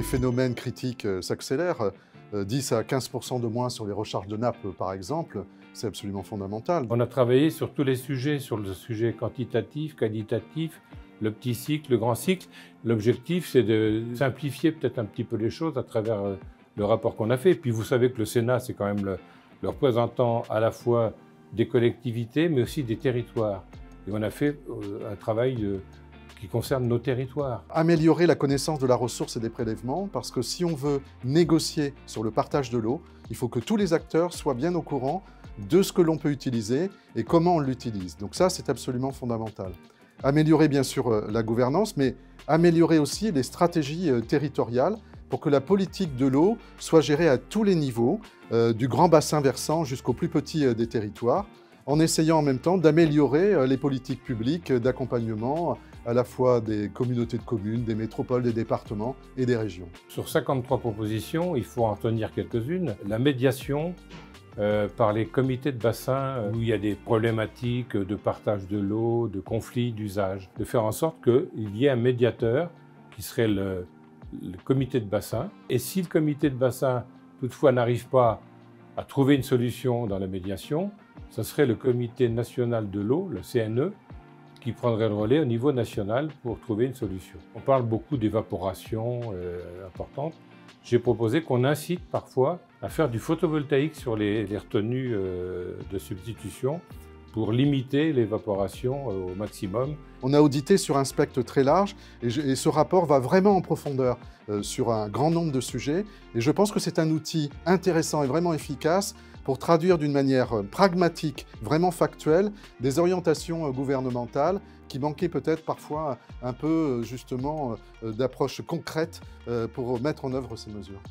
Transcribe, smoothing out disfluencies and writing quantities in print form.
phénomènes critiques s'accélèrent, 10 à 15% de moins sur les recharges de nappes, par exemple, c'est absolument fondamental. On a travaillé sur tous les sujets, sur le sujet quantitatif, qualitatif, le petit cycle, le grand cycle. L'objectif, c'est de simplifier peut-être un petit peu les choses à travers le rapport qu'on a fait. Puis vous savez que le Sénat, c'est quand même le représentant à la fois des collectivités, mais aussi des territoires. Et on a fait un travail qui concerne nos territoires. Améliorer la connaissance de la ressource et des prélèvements, parce que si on veut négocier sur le partage de l'eau, il faut que tous les acteurs soient bien au courant de ce que l'on peut utiliser et comment on l'utilise. Donc ça, c'est absolument fondamental. Améliorer bien sûr la gouvernance, mais améliorer aussi les stratégies territoriales pour que la politique de l'eau soit gérée à tous les niveaux, du grand bassin versant jusqu'au plus petit des territoires, en essayant en même temps d'améliorer les politiques publiques d'accompagnement à la fois des communautés de communes, des métropoles, des départements et des régions. Sur 53 propositions, il faut en tenir quelques-unes. La médiation par les comités de bassin où il y a des problématiques de partage de l'eau, de conflits d'usage, de faire en sorte qu'il y ait un médiateur qui serait le comité de bassin. Et si le comité de bassin, toutefois, n'arrive pas à trouver une solution dans la médiation, ce serait le comité national de l'eau, le CNE, qui prendrait le relais au niveau national pour trouver une solution. On parle beaucoup d'évaporation importante. J'ai proposé qu'on incite parfois à faire du photovoltaïque sur les retenues de substitution pour limiter l'évaporation au maximum. On a audité sur un spectre très large et ce rapport va vraiment en profondeur sur un grand nombre de sujets. Et je pense que c'est un outil intéressant et vraiment efficace pour traduire d'une manière pragmatique, vraiment factuelle, des orientations gouvernementales qui manquaient peut-être parfois un peu justement d'approche concrète pour mettre en œuvre ces mesures.